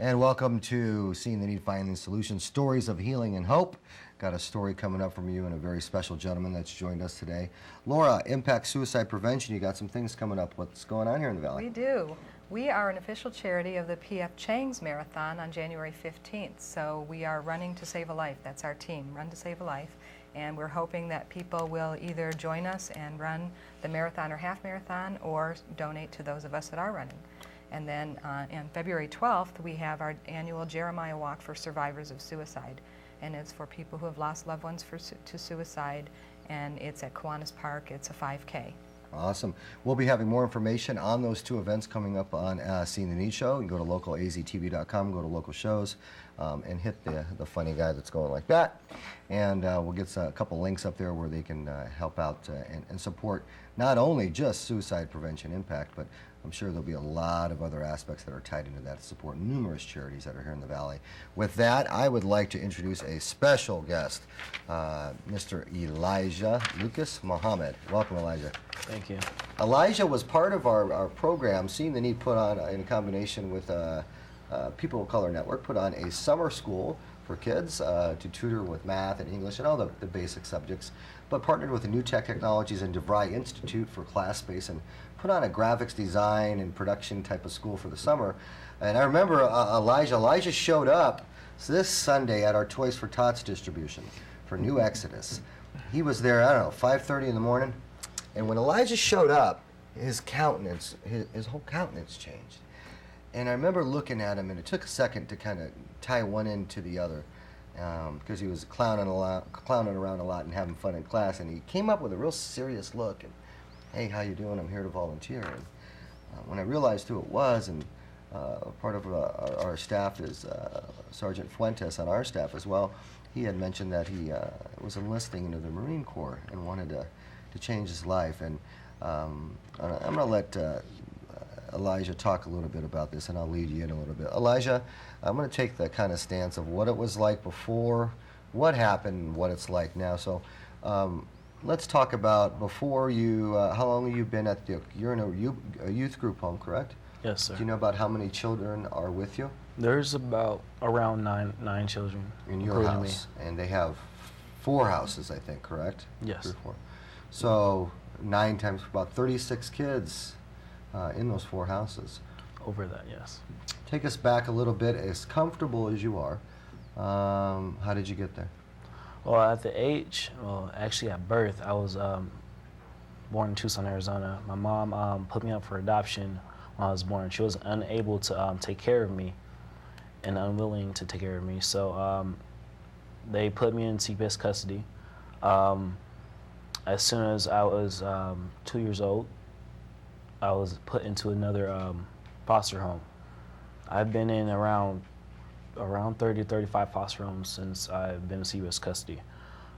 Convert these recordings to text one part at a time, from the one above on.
And welcome to Seeing the Need, Finding Solutions, Stories of Healing and Hope. Got a story coming up from you and a very special gentleman that's joined us today. Laura, Impact Suicide Prevention, you got some things coming up. What's going on here in the Valley? We do. We are an official charity of the P.F. Chang's Marathon on January 15th. So we are running to save a life. That's our team, Run to Save a Life. And we're hoping that people will either join us and run the marathon or half marathon or donate to those of us that are running. And then on February 12th, we have our annual Jeremiah Walk for Survivors of Suicide. And it's for people who have lost loved ones to suicide. And it's at Kiwanis Park. It's a 5K. Awesome. We'll be having more information on those two events coming up on Seeing the Need Show. You can go to localaztv.com, go to local shows, and hit the funny guy that's going like that. And we'll get a couple links up there where they can help out and support not only just suicide prevention impact, but I'm sure there'll be a lot of other aspects that are tied into that to support numerous charities that are here in the Valley. With that, I would like to introduce a special guest, Mr. Elijah Lucas-Muhammed. Welcome, Elijah. Thank you. Elijah was part of our program, Seeing the Need, put on, in combination with People of Color Network, put on a summer school for kids to tutor with math and English and all the basic subjects, but partnered with the New Tech Technologies and DeVry Institute for class space and put on a graphics design and production type of school for the summer. And I remember Elijah showed up this Sunday at our Toys for Tots distribution for New Exodus. He was there, I don't know, 5:30 in the morning. And when Elijah showed up, his countenance, his whole countenance changed. And I remember looking at him, and it took a second to kind of tie one end to the other, because he was clowning around a lot and having fun in class. And he came up with a real serious look. And, hey, how you doing? I'm here to volunteer. And when I realized who it was, and part of our staff is Sergeant Fuentes on our staff as well, he had mentioned that he was enlisting into the Marine Corps and wanted to change his life. And I'm going to let Elijah talk a little bit about this, and I'll lead you in a little bit. Elijah, I'm going to take the kind of stance of what it was like before, what happened, and what it's like now. So let's talk about before you, how long have you been at you're in a youth group home, correct? Yes, sir. Do you know about how many children are with you? There's about around nine children. In your house. Me. And they have 4 houses, I think, correct? Yes. 3 or 4. So 9 times about 36 kids in those 4 houses. Over that, yes. Take us back a little bit, as comfortable as you are. How did you get there? Well, at the age, actually at birth, I was born in Tucson, Arizona. My mom put me up for adoption when I was born. She was unable to take care of me and unwilling to take care of me. So they put me in CPS custody. As soon as I was 2 years old, I was put into another foster home. I've been in around 30, 35 foster homes since I've been in CPS custody.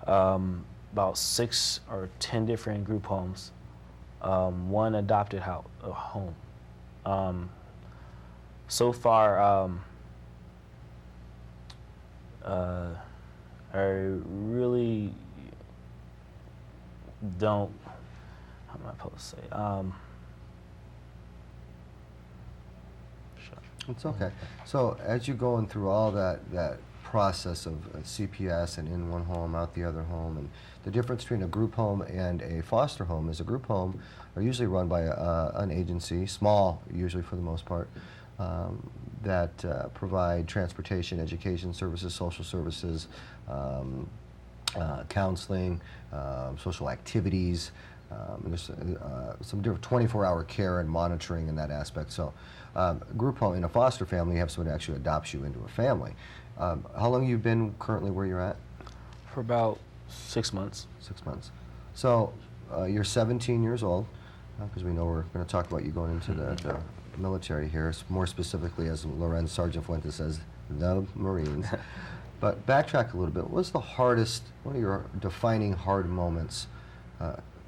About 6 or 10 different group homes, 1 adopted home. So far, I really don't, how am I supposed to say? It's okay. So as you're going through all that process of CPS and in one home, out the other home, and the difference between a group home and a foster home is a group home are usually run by an agency, small usually for the most part, that provide transportation, education services, social services, counseling, social activities. There's some different 24-hour care and monitoring in that aspect. So group home, in a foster family, you have someone who actually adopts you into a family. How long have you been currently where you're at? For about 6 months. 6 months. So you're 17 years old, because we know we're going to talk about you going into the military here, more specifically, as Lorenz Sergeant Fuentes says, the Marines. But backtrack a little bit. What's the hardest, one of your defining hard moments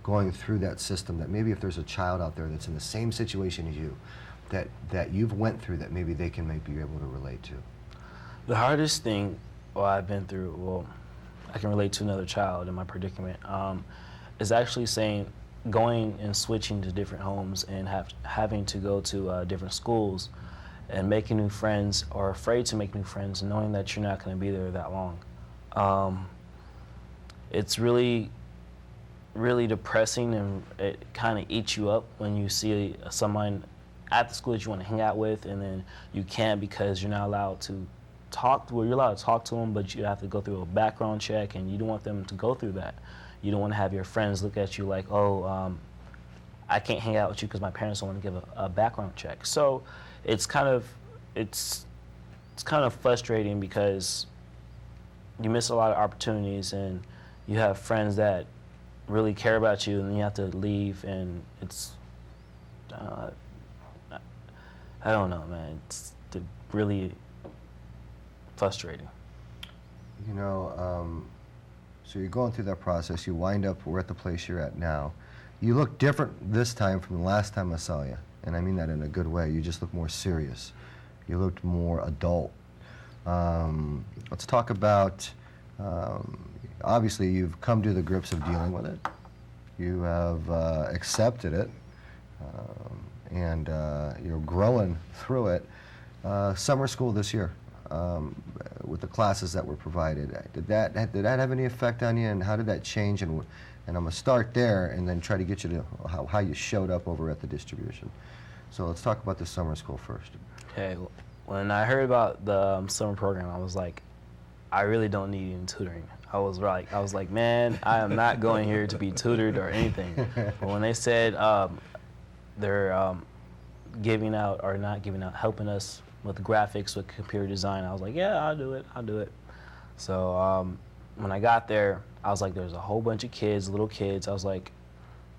going through that system, that maybe if there's a child out there that's in the same situation as you, that you've went through, that maybe they can be able to relate to? The hardest thing I've been through, I can relate to another child in my predicament, is actually going and switching to different homes and having to go to different schools and making new friends, or afraid to make new friends, knowing that you're not going to be there that long. It's really, really depressing, and it kind of eats you up when you see someone at the school that you want to hang out with, and then you can't because you're not allowed to talk. Well, you're allowed to talk to them, but you have to go through a background check, and you don't want them to go through that. You don't want to have your friends look at you like, oh, I can't hang out with you because my parents don't want to give a background check. So it's kind of frustrating because you miss a lot of opportunities, and you have friends that really care about you, and then you have to leave, and it's I don't know, man. It's really frustrating. You know, so you're going through that process. You wind up, we're at the place you're at now. You look different this time from the last time I saw you, and I mean that in a good way. You just look more serious. You looked more adult. Let's talk about, obviously you've come to the grips of dealing with it. You have accepted it, and you're growing through it. Summer school this year, with the classes that were provided, did that have any effect on you, and how did that change? And I'm going to start there and then try to get you to how you showed up over at the distribution. So let's talk about the summer school first. Okay, when I heard about the summer program, I was like, I really don't need any tutoring. I was like, man, I am not going here to be tutored or anything. But when they said they're giving out, or not giving out, helping us with graphics, with computer design, I was like, yeah, I'll do it. So when I got there, I was like, there's a whole bunch of kids, little kids. I was like,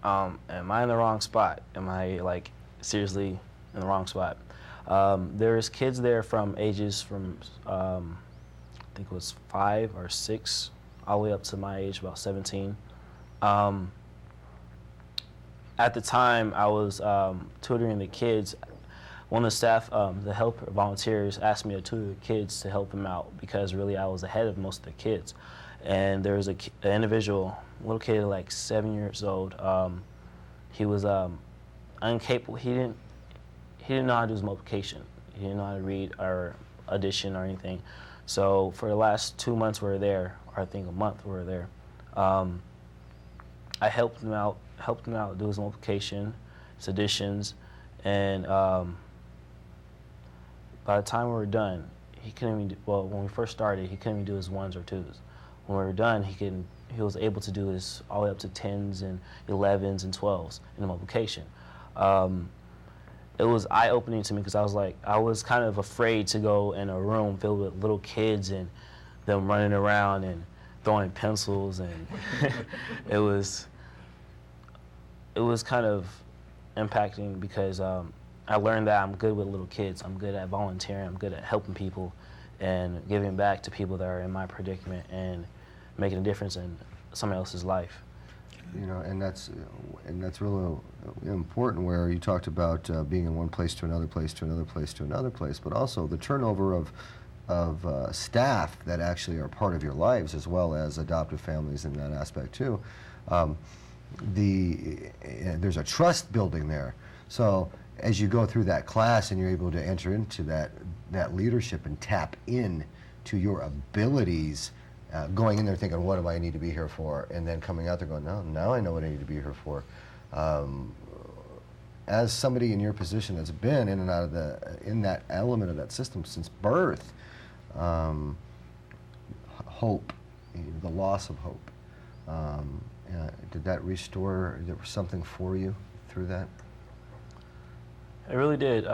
am I in the wrong spot? Am I like seriously in the wrong spot? There's kids there from ages from I think it was 5 or 6 all the way up to my age, about 17. At the time I was tutoring the kids, one of the staff, the helper volunteers, asked me to tutor the kids to help them out because really I was ahead of most of the kids. And there was an individual, little kid like 7 years old. He was incapable. He didn't know how to do his multiplication. He didn't know how to read or addition or anything. So for the last 2 months we were there, or I think a month we were there, I helped him out do his multiplication, his additions, and by the time we were done, he couldn't even when we first started, he couldn't even do his 1s or 2s. When we were done, he was able to do his all the way up to 10s and 11s and 12s in the multiplication. It was eye-opening to me because I was kind of afraid to go in a room filled with little kids and them running around and throwing pencils, and it was kind of impacting because I learned that I'm good with little kids. I'm good at volunteering. I'm good at helping people and giving back to people that are in my predicament and making a difference in someone else's life. You know, and that's really important, where you talked about being in one place to another place to another place to another place, but also the turnover of staff that actually are part of your lives, as well as adoptive families in that aspect too. There's a trust building there. So as you go through that class and you're able to enter into that leadership and tap in to your abilities, going in there thinking, what do I need to be here for? And then coming out there going, no, now I know what I need to be here for. As somebody in your position that's been in and out of in that element of that system since birth, hope, the loss of hope, did that restore, there was something for you through that? It really did.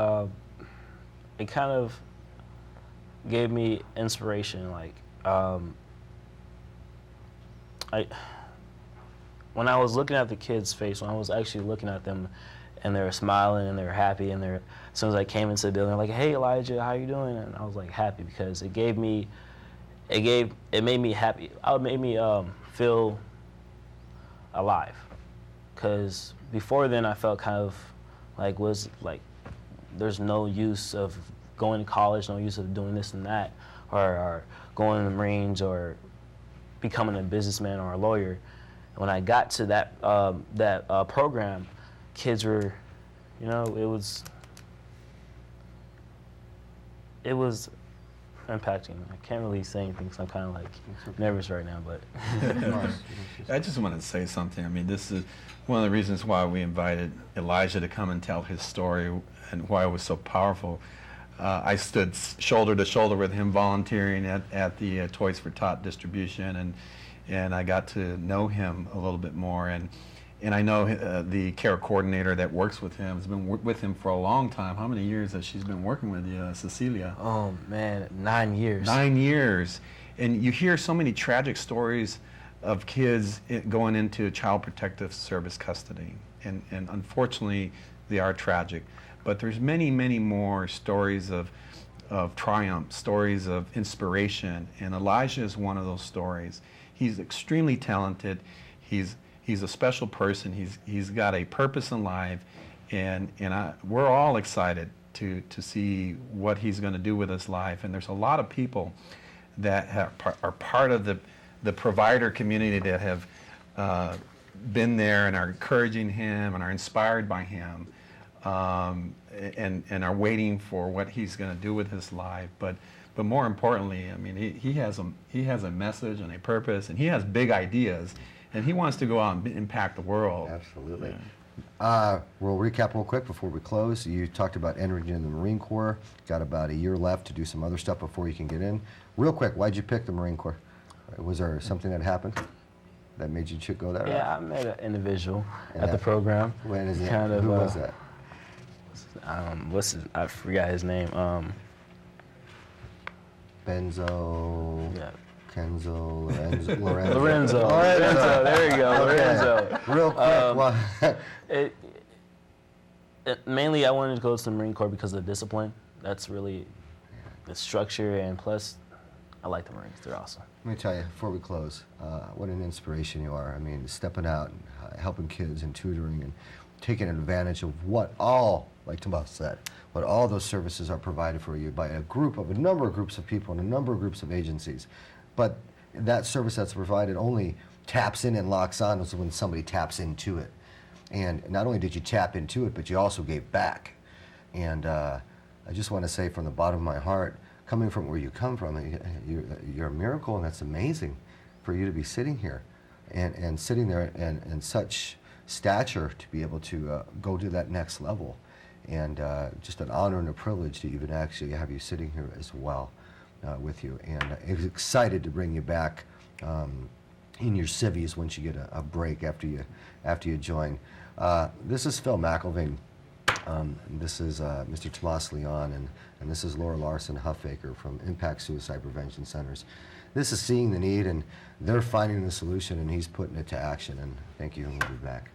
It kind of gave me inspiration. Like, when I was looking at the kids' face, when I was actually looking at them, and they were smiling and they were happy, and as soon as I came into the building, they're like, "Hey, Elijah, how you doing?" And I was like happy because it made me happy. It made me feel alive. Because before then, I felt kind of like there's no use of going to college, no use of doing this and that, or going to the Marines, or becoming a businessman or a lawyer. When I got to that program, kids were, it It was impacting. I can't really say anything, so I'm kind of like nervous right now. But I just wanted to say something. I mean, this is one of the reasons why we invited Elijah to come and tell his story and why it was so powerful. I stood shoulder to shoulder with him volunteering at the Toys for Tot distribution, and I got to know him a little bit more. And I know the care coordinator that works with him has been with him for a long time. How many years has she been working with you, Cecilia? oh man, 9 years. 9 years. And you hear so many tragic stories of kids going into Child Protective Service custody. And unfortunately, they are tragic. But there's many, many more stories of triumph, stories of inspiration. And Elijah is one of those stories. He's extremely talented. He's a special person. He's got a purpose in life, and we're all excited to see what he's going to do with his life. And there's a lot of people that are part of the provider community that have been there and are encouraging him and are inspired by him, and are waiting for what he's going to do with his life. But more importantly, I mean, he has a message and a purpose, and he has big ideas. And he wants to go out and impact the world. Absolutely. Yeah. We'll recap real quick before we close. You talked about entering in the Marine Corps. Got about a year left to do some other stuff before you can get in. Real quick, why'd you pick the Marine Corps? Was there something that happened that made you go that route? Yeah, I met an individual And at the program. When is it? Kind of, Who was that? I forgot his name. Benzo. Yeah. Kenzo, Lorenzo. There you go. Lorenzo. Real quick, Mainly, I wanted to go to the Marine Corps because of the discipline. That's really the structure, and plus, I like the Marines. They're awesome. let me tell you before we close, what an inspiration you are. I mean, stepping out and helping kids and tutoring and taking advantage of what all, like Tomas said, what all those services are provided for you by a number of groups of people and a number of groups of agencies. But that service that's provided only taps in and locks on when somebody taps into it. And not only did you tap into it, but you also gave back. And I just want to say from the bottom of my heart, coming from where you come from, you're a miracle, and that's amazing for you to be sitting here and sitting there in such stature to be able to go to that next level. And just an honor and a privilege to even actually have you sitting here as well. With you, and excited to bring you back in your civvies once you get a break after you join. This is Phil McIlveen. This is Mr. Tomas Leon, and this is Laura Larson-Huffaker from Impact Suicide Prevention Centers. This is seeing the need, and they're finding the solution, and he's putting it to action. And thank you, and we'll be back.